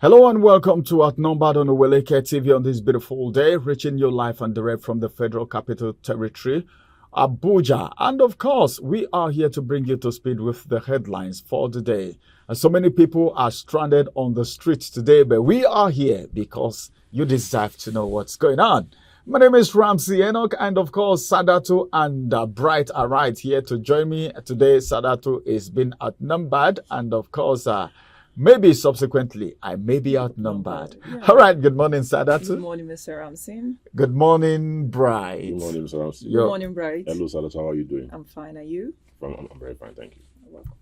Hello and welcome to Outnumbered on Oweleketv on this beautiful day, reaching you live and direct from the Federal Capital Territory, Abuja. And of course, we are here to bring you to speed with the headlines for the day. So many people are stranded on the streets today, but we are here because you deserve to know what's going on. My name is Ramsey Enoch, and of course, Sadatu and Bright are right here to join me. Today, Sadatu is being outnumbered, and of course, maybe subsequently, I may be outnumbered. Yeah. All right, good morning, Sadatu. Good morning, Mr. Ramsey. Good morning, Bright. Good morning, Mr. Ramsey. Good morning, Bright. Hello, Sadatu. How are you doing? I'm fine. Are you? I'm very fine, thank you. You're welcome.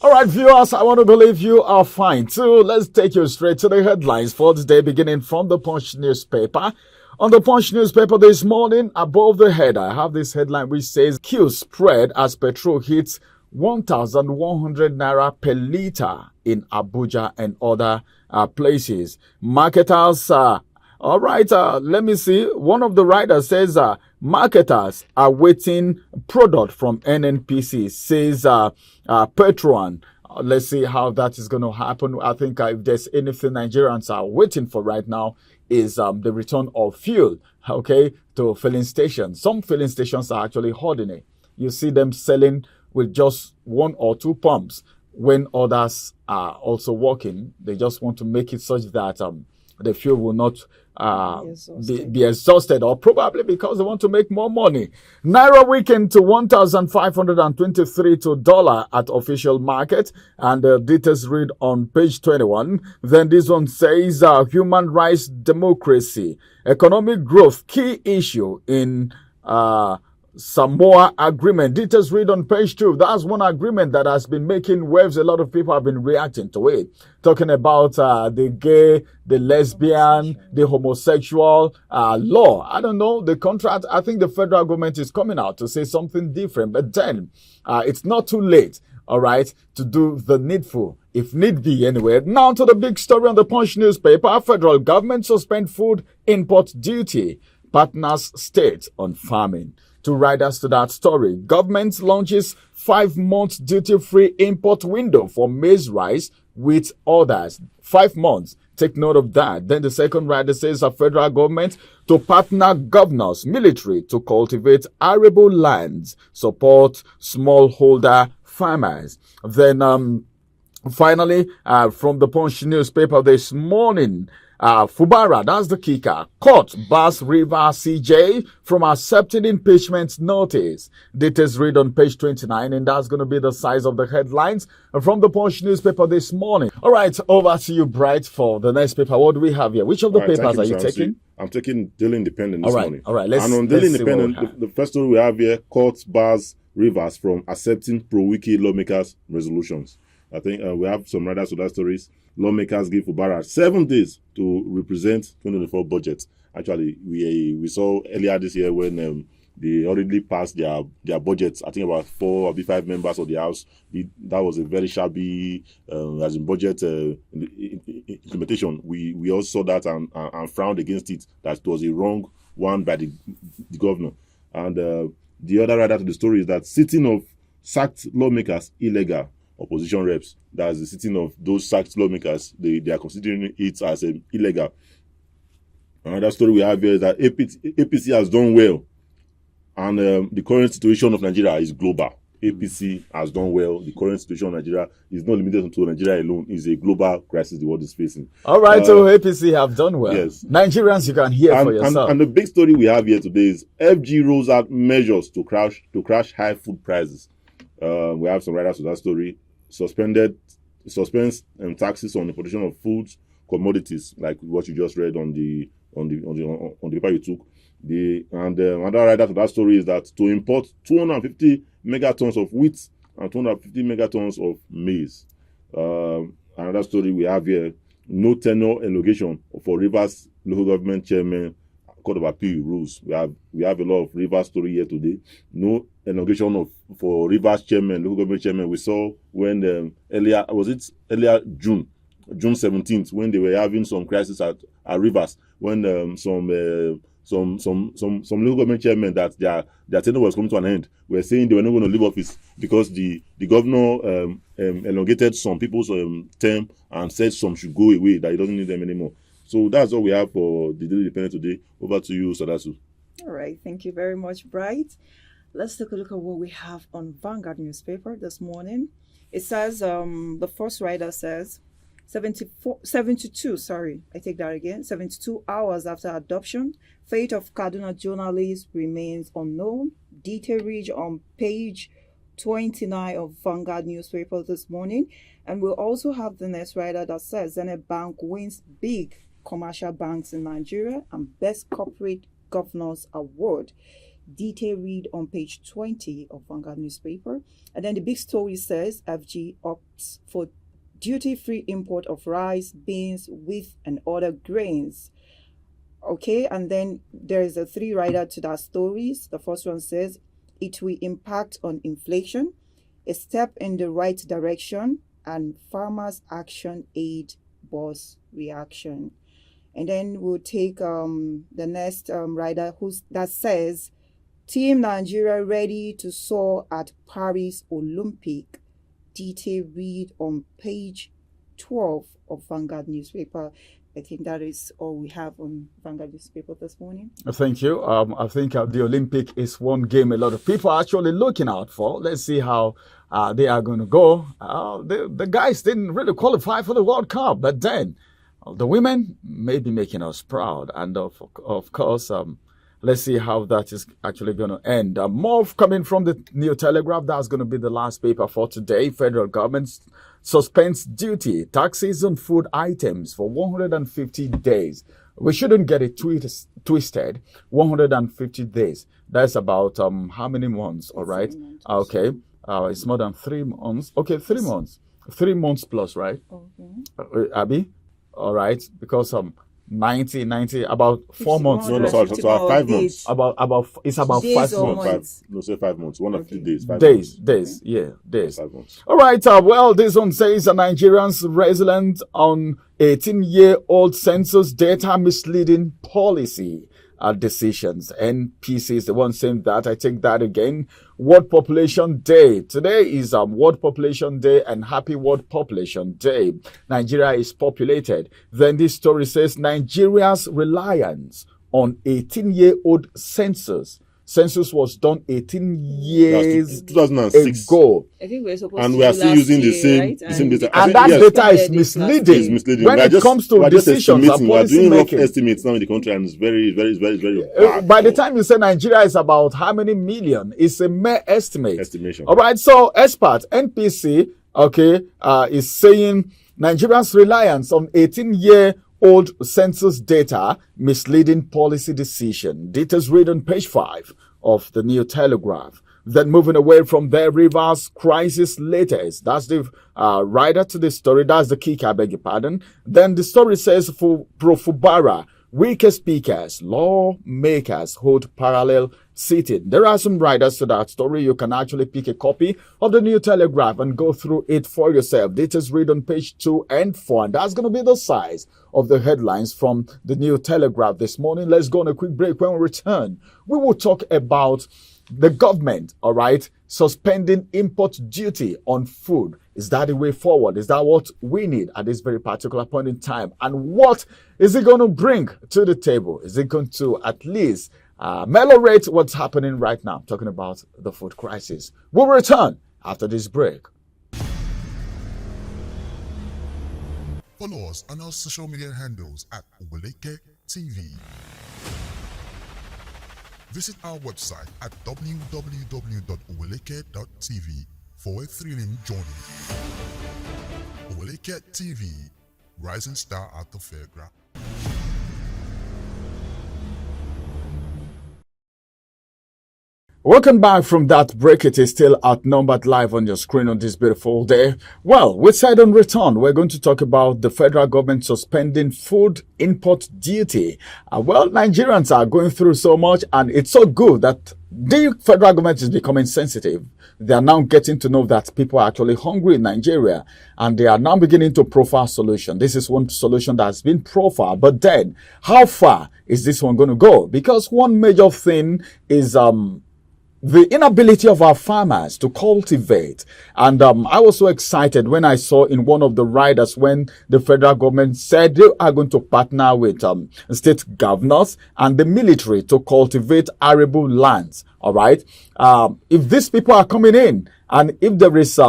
All right, viewers, I want to believe you are fine too. Let's take you straight to the headlines for today, beginning from the Punch newspaper. On the Punch newspaper this morning, above the head, I have this headline which says, queues spread as petrol hits 1,100 naira per litre in Abuja and other places. Marketers, all right, let me see. One of the writers says, marketers are waiting product from NNPC, says Petron. Let's see how that is going to happen. I think if there's anything Nigerians are waiting for right now is the return of fuel, okay, to filling stations. Some filling stations are actually hoarding it. You see them selling with just one or two pumps when others are also working. They just want to make it such that the fuel will not be exhausted, or probably because they want to make more money. Naira weakened to 1,523 to dollar at official market, and the details read on page 21. Then this one says human rights, democracy, economic growth, key issue in Samoa agreement. Details read on page 2. That's one agreement that has been making waves. A lot of people have been reacting to it, talking about the gay, the lesbian, the homosexual law. I don't know, the contract. I think the federal government is coming out to say something different, but then it's not too late, all right, to do the needful, if need be anyway. Now to the big story on the Punch newspaper. Federal government suspend food import duty. Partners state on farming. To write us to that story, government launches 5-month duty-free import window for maize rice with others. 5 months. Take note of that. Then the second writer says a federal government to partner governors, military to cultivate arable lands, support smallholder farmers. Then finally, from the Punch newspaper this morning, Fubara, that's the kicker, court bars River CJ from accepting impeachment notice. Details read on page 29, and that's going to be the size of the headlines from the Punch newspaper this morning. All right, over to you, Bright, for the next paper. What do we have here? Which of the papers are you taking? I'm taking Daily Independent this morning. All right, and on Daily Independent, the first story we have here, court bars Rivers from accepting pro-wiki lawmakers' resolutions. I think we have some writers to that stories. Lawmakers give Fubara 7 days to represent 2024 budget. Actually, we saw earlier this year when they already passed their budgets. I think about 4 or 5 members of the House. That was a very shabby as in budget implementation. We also saw that and frowned against it. That it was a wrong one by the governor. And the other writer to the story is that sitting of sacked lawmakers illegal. Opposition reps, that's the sitting of those sacked lawmakers, they are considering it as illegal. Another story we have here is that APC has done well, and the current situation of Nigeria is global. APC has done well. The current situation of Nigeria is not limited to Nigeria alone. It's a global crisis the world is facing. All right, so APC have done well. Yes. Nigerians, you can hear for yourself. And the big story we have here today is FG rolls out measures to crash high food prices. We have some writers to that story. Suspends taxes on importation of foods, commodities, like what you just read on the paper you took. Another writer to that story is that to import 250 megatons of wheat and 250 megatons of maize. Another story we have here: no tenure elongation for Rivers local government chairman. Court of Appeal rules. We have a lot of Rivers story here today. No elongation for Rivers chairman, local government chairman. We saw when earlier June 17th, when they were having some crisis at Rivers, when some some local government chairmen that their tenure was coming to an end were saying they were not going to leave office because the governor elongated some people's term and said some should go away, that he doesn't need them anymore. So that's all we have for the Daily Independent today. Over to you, Sadasu. All right. Thank you very much, Bright. Let's take a look at what we have on Vanguard newspaper this morning. It says, the first writer says, 72 hours after adoption, fate of Kaduna journalist remains unknown. Detail read on page 29 of Vanguard newspaper this morning. And we'll also have the next writer that says, Zenith Bank wins big commercial banks in Nigeria and Best Corporate Governors Award. Detail read on page 20 of Vanguard newspaper. And then the big story says FG opts for duty-free import of rice, beans, wheat, and other grains. Okay, and then there's a three-rider to that stories. The first one says, it will impact on inflation, a step in the right direction, and farmers' action aid boss reaction. And then we'll take the next rider that says, Team Nigeria ready to soar at Paris Olympic. Detail read on page 12 of Vanguard newspaper. I think that is all we have on Vanguard newspaper this morning. Thank you. I think the Olympic is one game a lot of people are actually looking out for. Let's see how they are going to go. The guys didn't really qualify for the World Cup, but then the women may be making us proud. And of course, let's see how that is actually going to end. More coming from the New Telegraph. That's going to be the last paper for today. Federal government suspends duty, taxes on food items for 150 days. We shouldn't get it twisted. 150 days. That's about how many months? All right. Okay. It's more than 3 months. Okay, 3 months. 3 months plus, right? Okay. Abby? All right. Because 90, about 4 months. No, so 5 months. It's about Days 5 or months. No, say 5 months. 150 days. 5 Days, months. yeah, days. 5 months. All right, well, this one says Nigerians resilient on 18-year-old census data misleading policy decisions. NPC is the one saying that. I take that again. World Population Day. Today is World Population Day and Happy World Population Day. Nigeria is populated. Then this story says Nigeria's reliance on 18-year-old census. Census was done 18 years 2006 ago. I think we're supposed and to we are do still last using the year, same right? the same data. And I that think, yes, data is It's misleading. it's misleading. When We are it just- comes we to are just decisions and estimating. We are policy doing rough making. estimates now in the country, and it's very bad. By the time you say Nigeria is about how many million, it's a mere estimate. Estimation. All right. So expert NPC, is saying Nigeria's reliance on 18-year-old census data misleading policy decision. Details read on page 5 of the New Telegraph. Then moving away from there, Rivers crisis latest. That's the writer to the story. That's the kick, I beg your pardon. Then the story says for Profubara, weaker speakers, lawmakers hold parallel sitting. There are some writers to that story. You can actually pick a copy of the New Telegraph and go through it for yourself. Details read on page 2 and 4. And that's going to be the size of the headlines from the New Telegraph this morning. Let's go on a quick break. When we return, we will talk about the government, all right, suspending import duty on food. Is that the way forward? Is that what we need at this very particular point in time? And what is it going to bring to the table? Is it going to at least ameliorate what's happening right now? Talking about the food crisis. We'll return after this break. Follow us on our social media handles at Oweleketv. Visit our website at www.oweleketv for a thrilling journey. Oweleketv, rising star at the fairground. Welcome back from that break. It is still outnumbered live on your screen on this beautiful day. Well, we said on return, we're going to talk about the federal government suspending food import duty. Well, Nigerians are going through so much, and it's so good that the federal government is becoming sensitive. They are now getting to know that people are actually hungry in Nigeria, and they are now beginning to profile solution. This is one solution that has been profiled, but then how far is this one going to go? Because one major thing is the inability of our farmers to cultivate. And I was so excited when I saw in one of the riders when the federal government said they are going to partner with state governors and the military to cultivate arable lands. All right. If these people are coming in and if there is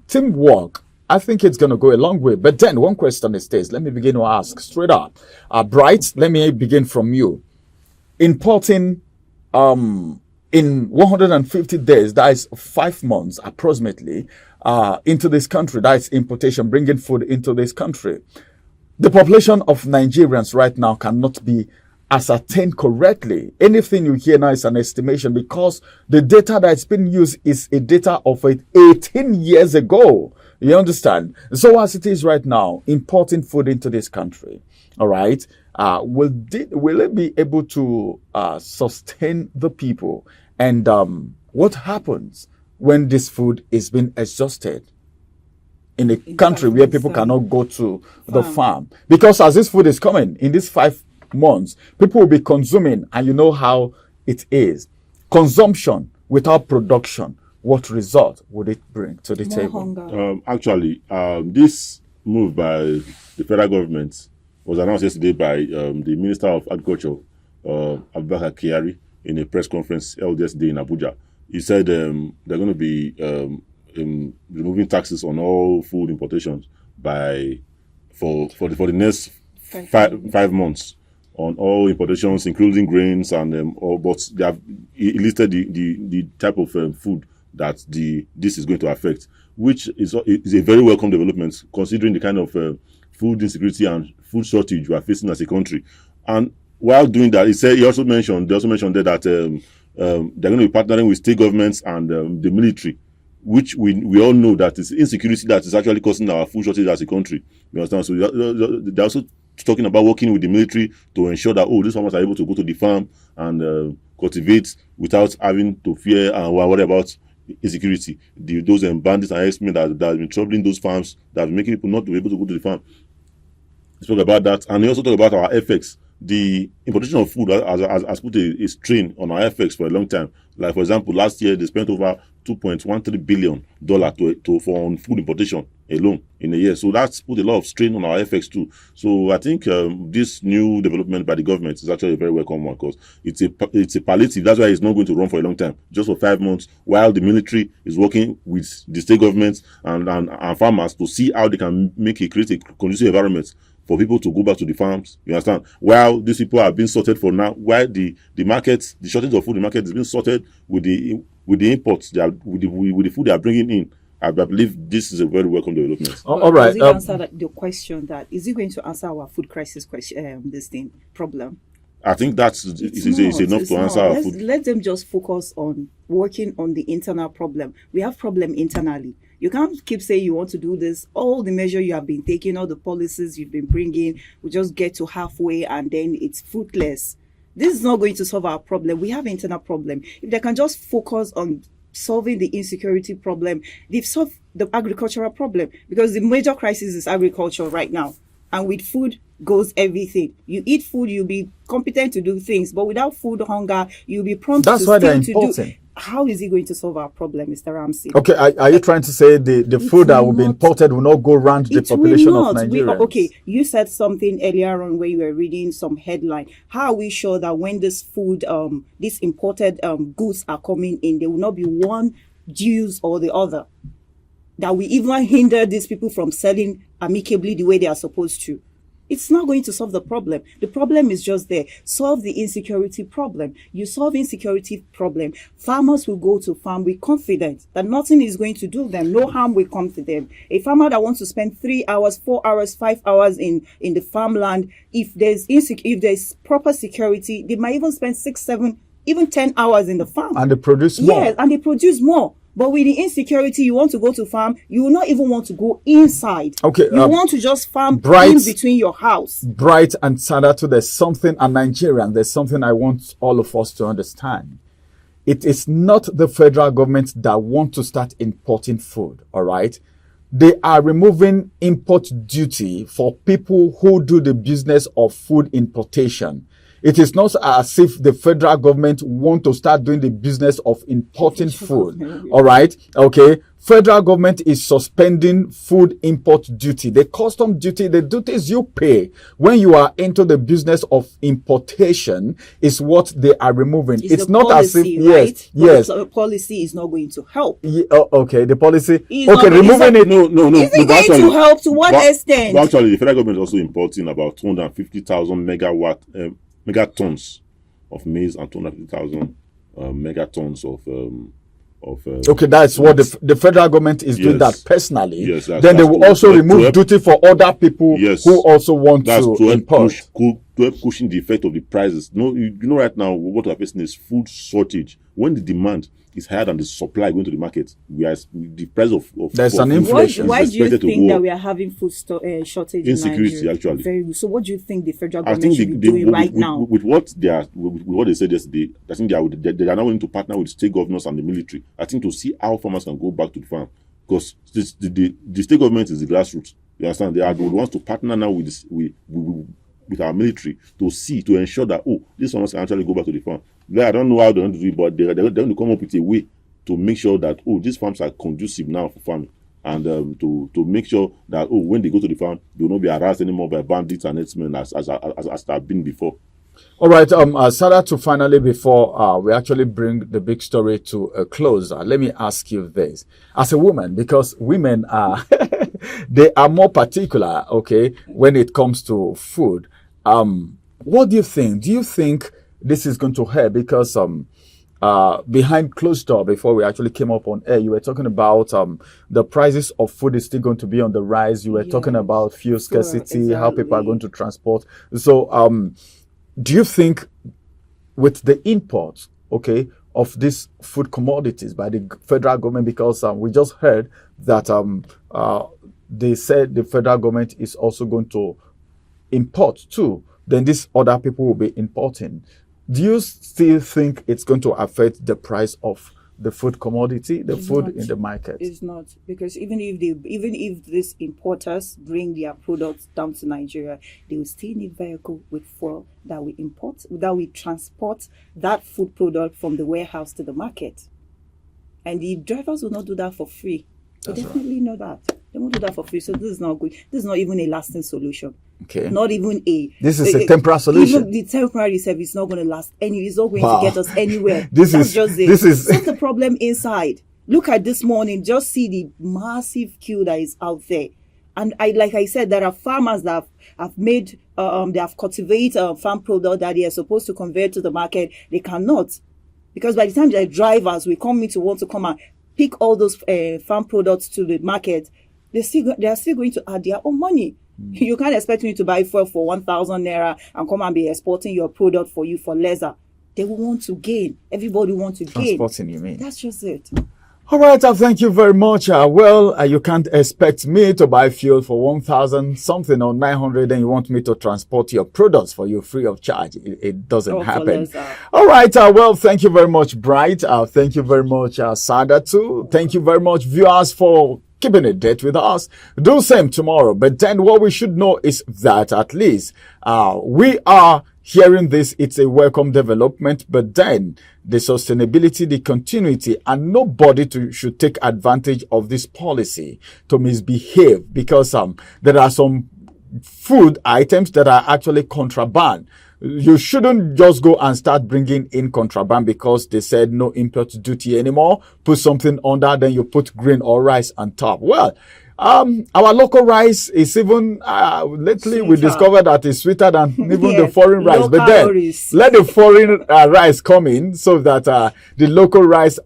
teamwork, I think it's going to go a long way. But then one question is this. Let me begin to ask straight up. Bright, let me begin from you. Importing in 150 days, that is 5 months approximately, into this country. That is importation, bringing food into this country. The population of Nigerians right now cannot be ascertained correctly. Anything you hear now is an estimation because the data that's been used is a data of 18 years ago. You understand? So as it is right now, importing food into this country, all right, will it be able to sustain the people? And what happens when this food is being exhausted in a country where people cannot go to the farm? Because as this food is coming in these 5 months, people will be consuming, and you know how it is. Consumption without production, what result would it bring to the table? Actually, this move by the federal government was announced yesterday by the Minister of Agriculture, Oweleketv, in a press conference held yesterday in Abuja. He said they're going to be removing taxes on all food importations for the next 5 months on all importations, including grains and all. But they have listed the type of food that this is going to affect, which is a very welcome development considering the kind of food insecurity and food shortage we are facing as a country. And while doing that, they also mentioned there that they're going to be partnering with state governments and the military, which we all know that is insecurity that is actually causing our food shortage as a country. You understand? So they're also talking about working with the military to ensure that these farmers are able to go to the farm and cultivate without having to fear and worry about insecurity. Those bandits and herdsmen that have been troubling those farms, that are making people not be able to go to the farm. He spoke about that, and he also talked about our FX. The importation of food has put a strain on our FX for a long time. Like, for example, last year they spent over $2.13 billion for food importation alone in a year. So that's put a lot of strain on our FX too. So I think this new development by the government is actually a very welcome one because it's a palliative. That's why it's not going to run for a long time, just for 5 months, while the military is working with the state governments and farmers to see how they can create a conducive environment for people to go back to the farms. You understand? While these people are being sorted for now, while the market, the shortage of food in the market is being sorted with the imports, with the food they are bringing in. I believe this is a very welcome development. All right. Does it answer the question that is it going to answer our food crisis problem? I think that's enough to answer our food. Let them just focus on working on the internal problem. We have problem internally. You can't keep saying you want to do this. All the measure you have been taking, all the policies you've been bringing, we just get to halfway and then it's fruitless. This is not going to solve our problem. We have internal problem. If they can just focus on solving the insecurity problem, they've solved the agricultural problem because the major crisis is agriculture right now. And with food goes everything. You eat food, you'll be competent to do things, but without food hunger, you'll be prompt to do. How is it going to solve our problem, Mr. Ramsey? Okay, are you trying to say the food that will be imported will not go around the population of Nigeria? Okay, you said something earlier on where you were reading some headline. How are we sure that when this food, these imported goods are coming in, there will not be one Jews or the other? That we even hinder these people from selling amicably the way they are supposed to. It's not going to solve the problem. The problem is just there. Solve the insecurity problem. You solve insecurity problem. Farmers will go to farm with confidence that nothing is going to do them. No harm will come to them. A farmer that wants to spend 3 hours, 4 hours, 5 hours in the farmland, if there's proper security, they might even spend 6, 7 even 10 hours in the farm. And they produce more. Yes, and they produce more. But with the insecurity, you want to go to farm, you will not even want to go inside. Okay. You want to just farm Bright, in between your house. Bright and Sadatu, there's something, and Nigerian, there's something I want all of us to understand. It is not the federal government that want to start importing food, all right? They are removing import duty for people who do the business of food importation. It is not as if the federal government want to start doing the business of importing food. All right. Okay. Federal government is suspending food import duty. The custom duty, the duties you pay when you are into the business of importation is what they are removing. It's not policy, as if, right? yes. The policy is not going to help. Okay. The policy. Removing it. No. Is it going to help? To what extent? Actually, the federal government is also importing about 250,000 megatons of maize and 250,000 megatons of okay, that's what the federal government is doing that personally. Yes, then they will also remove duty for other people who also want to import. To help cushion the effect of the prices. No, you know right now what we're facing is food shortage. When the demand is higher than the supply going to the market, the price of there's an inflation. Why do you think that we are having food shortage? Insecurity, in Nigeria? actually. Very good. So what do you think the federal government should be doing right now? With what they said yesterday, I think they are now willing to partner with state governors and the military. I think to see how farmers can go back to the farm, because the state government is the grassroots. You understand? They are the ones to partner now with our military to ensure that these farmers can actually go back to the farm. I don't know how they're going to do it, but they're going to come up with a way to make sure that these farms are conducive now for farming, and to make sure that when they go to the farm, they will not be harassed anymore by bandits and herdsmen as they have been before. All right, Sarah, to finally, before we actually bring the big story to a close, let me ask you this. As a woman, because women are, they are more particular, okay, when it comes to food. What do you think? Do you think this is going to help? Because behind closed door, before we actually came up on air, you were talking about the prices of food is still going to be on the rise. You were talking about fuel scarcity, how people are going to transport. So, do you think with the imports, okay, of these food commodities by the federal government, because we just heard that they said the federal government is also going to import too, then these other people will be importing. Do you still think it's going to affect the price of the food commodity, food in the market? It's not, because even if these importers bring their products down to Nigeria, they will still need vehicle with fuel that we import, that we transport that food product from the warehouse to the market. And the drivers will not do that for free. They definitely know that. They won't do that for free. So this is not good. This is not even a lasting solution. Okay. Not even This is a temporary solution. Even the temporary service is not going to last it's not going to get us anywhere. That's the problem inside. Look at this morning. Just see the massive queue that is out there. And like I said, there are farmers that have made, they have cultivated farm product that they are supposed to convey to the market. They cannot, because by the time the drivers will come in to want to come and pick all those farm products to the market, they are still going to add their own money. You can't expect me to buy fuel for 1,000 naira and come and be exporting your product for you for lesser. They will want to gain. Everybody wants to gain. Transporting, you mean? That's just it. All right, thank you very much. You can't expect me to buy fuel for 1,000 something or 900, and you want me to transport your products for you free of charge. It doesn't happen. All right, thank you very much, Bright. Thank you very much, Sada too. Thank you very much, viewers, for keeping a date with us. Do same tomorrow. But then what we should know is that at least we are hearing this. It's a welcome development, but then the sustainability, the continuity, and nobody should take advantage of this policy to misbehave, because there are some food items that are actually contraband. You shouldn't just go and start bringing in contraband because they said no import duty anymore. Put something under, then you put grain or rice on top. Well, our local rice is even lately we discovered that it's sweeter than even the foreign rice. But calories. Then let the foreign rice come in so that the local rice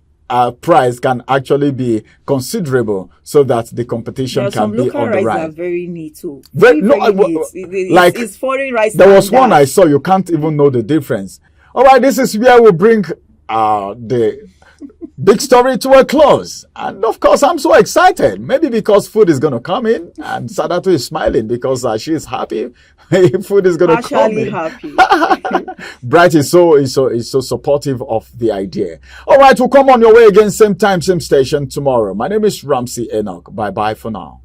price can actually be considerable, so that the competition can be on the rise. Rice are very neat too. Very neat. Like it's foreign rice. There was one I saw, you can't even know the difference. All right, this is where we bring the big story to a close. And of course, I'm so excited. Maybe because food is going to come in, and Sadato is smiling because she's happy. Food is going to come in. Happy. Bright is so supportive of the idea. All right, we'll come on your way again, same time, same station tomorrow. My name is Ramsey Enoch. Bye bye for now.